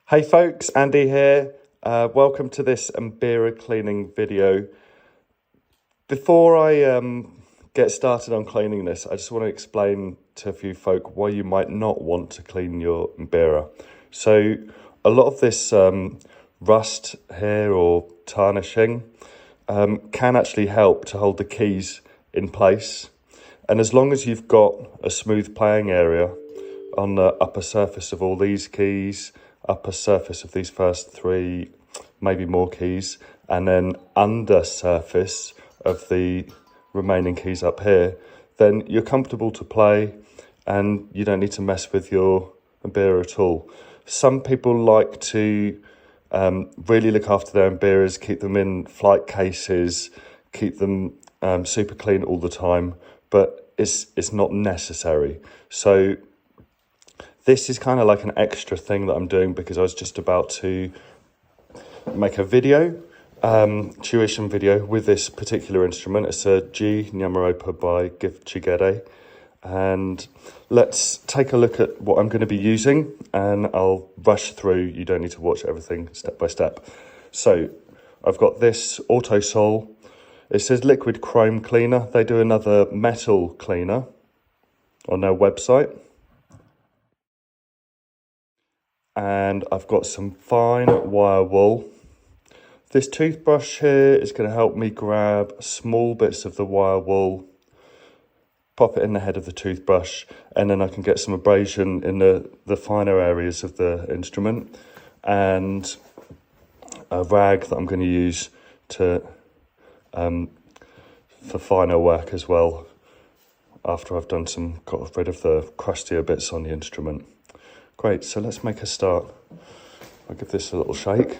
Hey folks, Andy here. Welcome to this Mbira cleaning video. Before I get started on cleaning this, I just want to explain to a few folk why you might not want to clean your Mbira. So a lot of this rust here or tarnishing can actually help to hold the keys in place. And as long as you've got a smooth playing area on the upper surface of all these keys, upper surface of these first three, maybe more keys, and then under surface of the remaining keys up here, then you're comfortable to play and you don't need to mess with your Mbira at all. Some people like to really look after their Mbiras, keep them in flight cases, keep them super clean all the time, but it's not necessary. So this is kind of like an extra thing that I'm doing because I was just about to make a video, tuition video with this particular instrument. It's a G Nyamaropa by Gift Chigede. And let's take a look at what I'm going to be using and I'll rush through. You don't need to watch everything step by step. So I've got this Auto Sol. It says liquid chrome cleaner. They do another metal cleaner on their website. And I've got some fine wire wool. This toothbrush here is going to help me grab small bits of the wire wool, pop it in the head of the toothbrush, and then I can get some abrasion in the finer areas of the instrument, and a rag that I'm going to use to for finer work as well after I've got rid of the crustier bits on the instrument. Great, so let's make a start. I'll give this a little shake.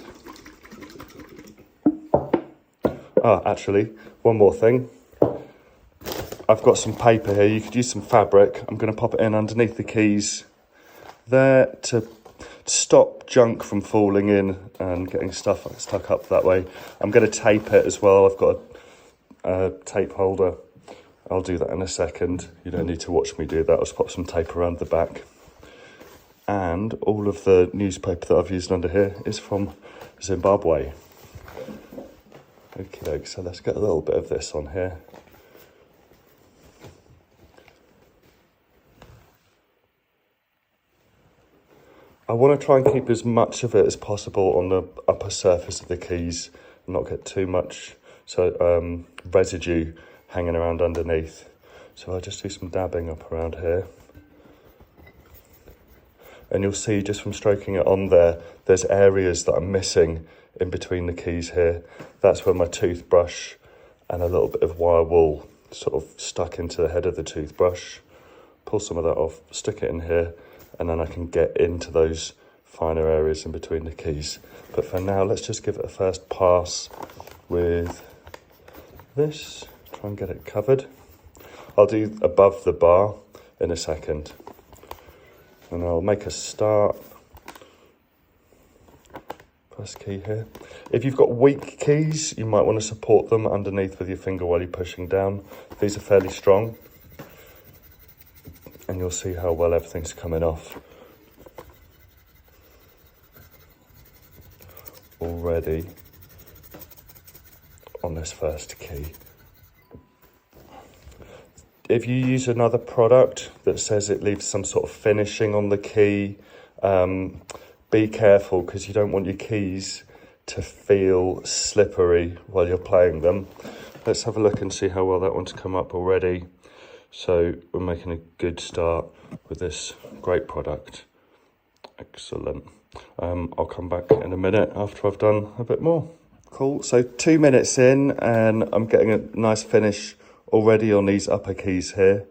Actually, one more thing. I've got some paper here. You could use some fabric. I'm going to pop it in underneath the keys there to stop junk from falling in and getting stuff stuck up that way. I'm going to tape it as well. I've got a tape holder. I'll do that in a second. You don't need to watch me do that. I'll just pop some tape around the back. And all of the newspaper that I've used under here is from Zimbabwe. Okay, so let's get a little bit of this on here. I want to try and keep as much of it as possible on the upper surface of the keys and not get too much residue hanging around underneath. So I'll just do some dabbing up around here. And you'll see just from stroking it on there, there's areas that I'm missing in between the keys here. That's where my toothbrush and a little bit of wire wool sort of stuck into the head of the toothbrush. Pull some of that off, stick it in here, and then I can get into those finer areas in between the keys. But for now, let's just give it a first pass with this. Try and get it covered. I'll do above the bar in a second. And I'll make a start. First key here. If you've got weak keys, you might want to support them underneath with your finger while you're pushing down. These are fairly strong. And you'll see how well everything's coming off. Already on this first key. If you use another product that says it leaves some sort of finishing on the key, be careful because you don't want your keys to feel slippery while you're playing them. Let's have a look and see how well that one's come up already. So we're making a good start with this great product. Excellent. I'll come back in a minute after I've done a bit more. Cool, so 2 minutes in and I'm getting a nice finish already on these upper keys here.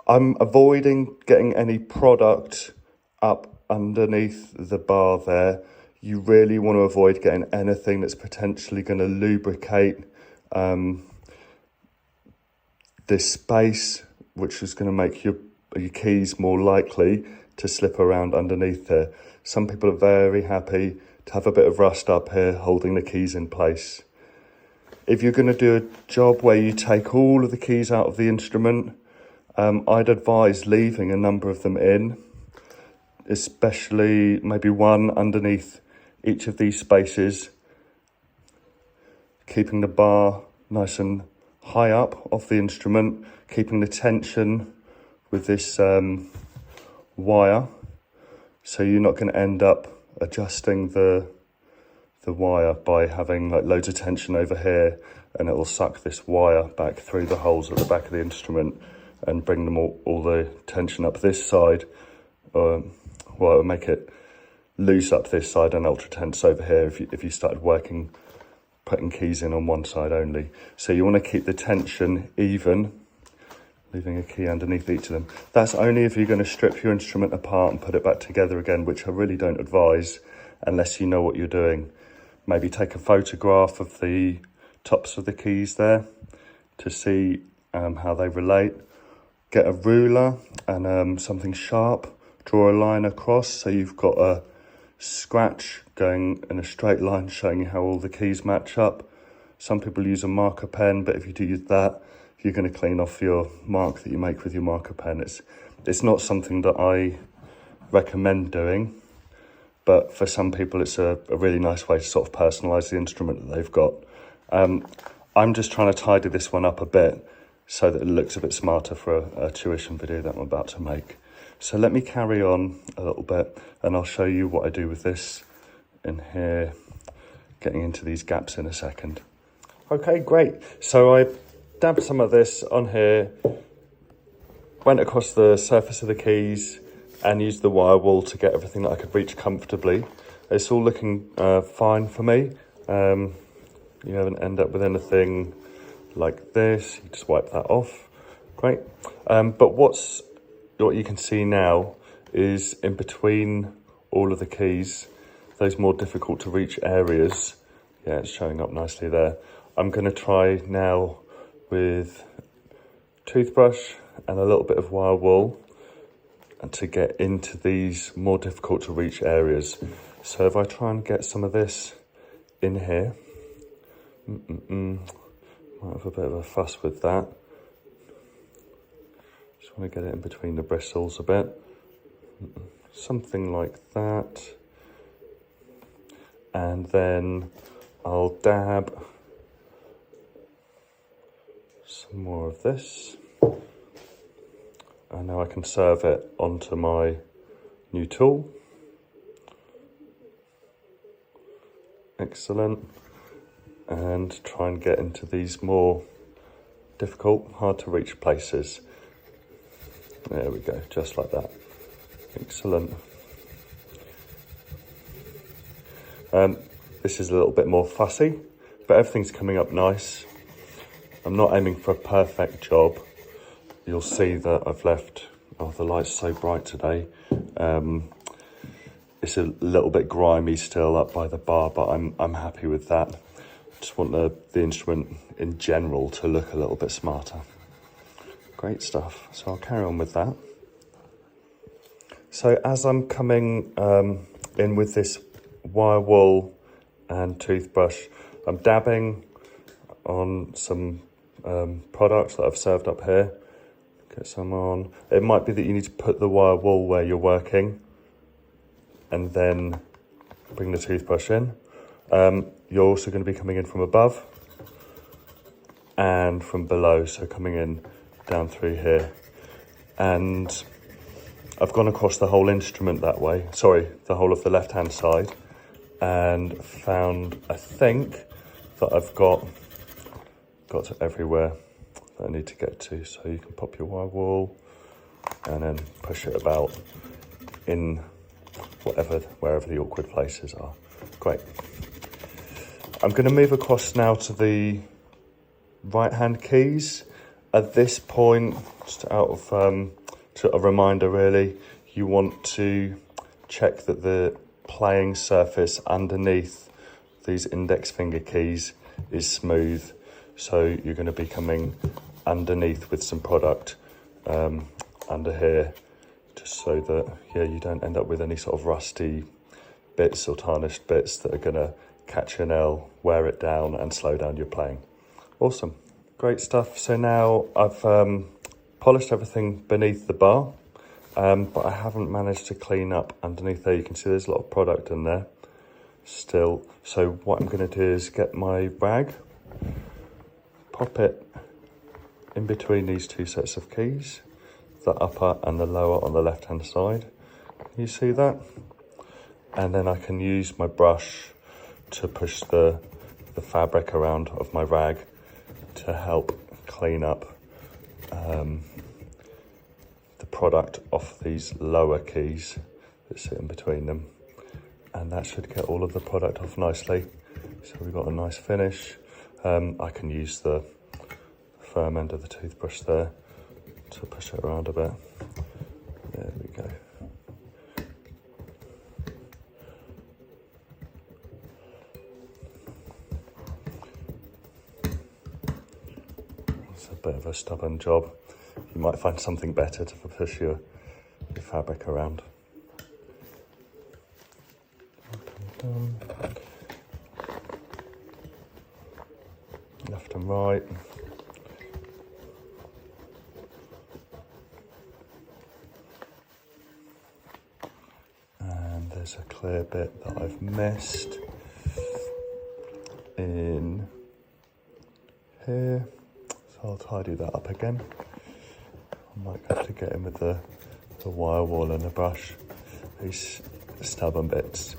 I'm avoiding getting any product up underneath the bar there. You really want to avoid getting anything that's potentially going to lubricate this space, which is going to make your keys more likely to slip around underneath there. Some people are very happy to have a bit of rust up here holding the keys in place. If you're going to do a job where you take all of the keys out of the instrument, I'd advise leaving a number of them in. especially maybe one underneath each of these spaces, keeping the bar nice and high up off the instrument, keeping the tension with this wire, so you're not going to end up adjusting the wire by having like loads of tension over here, and it will suck this wire back through the holes at the back of the instrument and bring them all the tension up this side. Well, it will make it loose up this side and ultra tense over here if you started putting keys in on one side only. So you want to keep the tension even, leaving a key underneath each of them. That's only if you're going to strip your instrument apart and put it back together again, which I really don't advise unless you know what you're doing. Maybe take a photograph of the tops of the keys there to see how they relate. Get a ruler and something sharp, draw a line across so you've got a scratch going in a straight line showing you how all the keys match up. Some people use a marker pen, but if you do use that, you're going to clean off your mark that you make with your marker pen. It's not something that I recommend doing, but for some people it's a really nice way to sort of personalise the instrument that they've got. I'm just trying to tidy this one up a bit so that it looks a bit smarter for a tuition video that I'm about to make. So let me carry on a little bit and I'll show you what I do with this in here, getting into these gaps in a second. Okay, great. So I dabbed some of this on here, went across the surface of the keys and used the wire wool to get everything that I could reach comfortably. It's all looking fine for me. You haven't end up with anything like this. You just wipe that off. Great. But what you can see now is in between all of the keys, those more difficult to reach areas. Yeah, it's showing up nicely there. I'm going to try now with toothbrush and a little bit of wire wool and to get into these more difficult to reach areas. So if I try and get some of this in here, might have a bit of a fuss with that. Just want to get it in between the bristles a bit. Something like that. And then I'll dab some more of this. And now I can serve it onto my new tool. Excellent. And try and get into these more difficult, hard to reach places. There we go, just like that. Excellent. This is a little bit more fussy, but everything's coming up nice. I'm not aiming for a perfect job. You'll see that I've left, the light's so bright today. It's a little bit grimy still up by the bar, but I'm happy with that. Just want the instrument in general to look a little bit smarter. Great stuff. So I'll carry on with that. So as I'm coming in with this wire wool and toothbrush, I'm dabbing on some products that I've served up here. Get some on. It might be that you need to put the wire wool where you're working and then bring the toothbrush in. You're also going to be coming in from above and from below, so coming in down through here. And I've gone across the whole instrument that way, sorry, the whole of the left-hand side, and found, I think, that I've got to everywhere that I need to get to. So you can pop your wire wool and then push it about in wherever the awkward places are. Great. I'm going to move across now to the right-hand keys. At this point, just out of a reminder really, you want to check that the playing surface underneath these index finger keys is smooth. So you're going to be coming underneath with some product under here, just so that you don't end up with any sort of rusty bits or tarnished bits that are going to catch your nail, wear it down and slow down your playing. Awesome, great stuff. So now I've polished everything beneath the bar but I haven't managed to clean up underneath there. You can see there's a lot of product in there still. So what I'm going to do is get my rag, pop it in between these two sets of keys, the upper and the lower on the left hand side. Can you see that? And then I can use my brush to push the fabric around of my rag to help clean up the product off these lower keys that sit in between them. And that should get all of the product off nicely. So we've got a nice finish. I can use the firm end of the toothbrush there to push it around a bit. There we go. It's a bit of a stubborn job. You might find something better to push your fabric around. Left and right. And there's a clear bit that I've missed in here, so I'll tidy that up again. I might have to get in with the wire wool and the brush, these stubborn bits.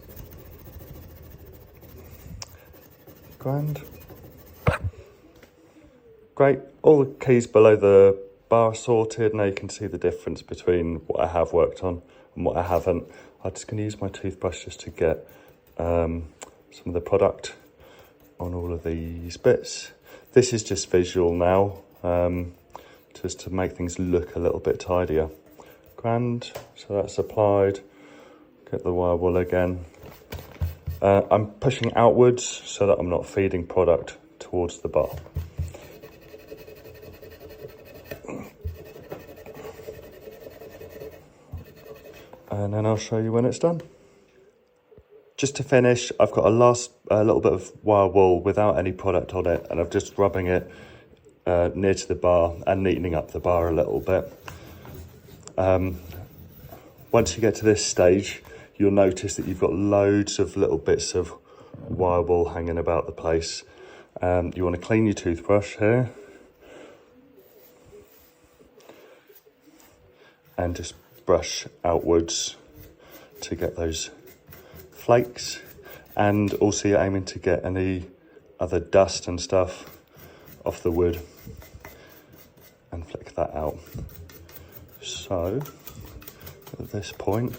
Grand. Great, all the keys below the bar sorted. Now you can see the difference between what I have worked on and what I haven't. I'm just going to use my toothbrush just to get some of the product on all of these bits. This is just visual now, just to make things look a little bit tidier. Grand, so that's applied. Get the wire wool again. I'm pushing outwards so that I'm not feeding product towards the bar. And then I'll show you when it's done. Just to finish, I've got a last little bit of wire wool without any product on it, and I'm just rubbing it near to the bar and neatening up the bar a little bit. Once you get to this stage, you'll notice that you've got loads of little bits of wire wool hanging about the place. You want to clean your toothbrush here and just brush outwards to get those flakes, and also you're aiming to get any other dust and stuff off the wood and flick that out. So at this point,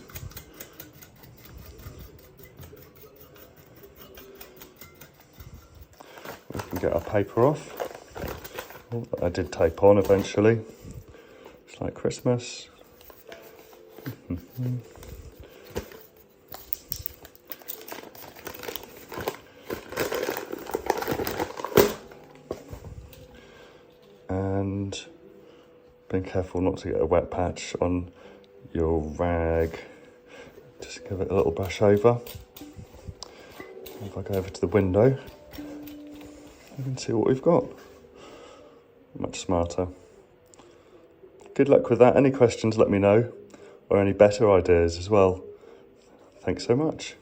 we can get our paper off. I did tape on eventually. It's like Christmas. And being careful not to get a wet patch on your rag. Just give it a little brush over. If I go over to the window, you can see what we've got. Much smarter. Good luck with that. Any questions, let me know, or any better ideas as well. Thanks so much.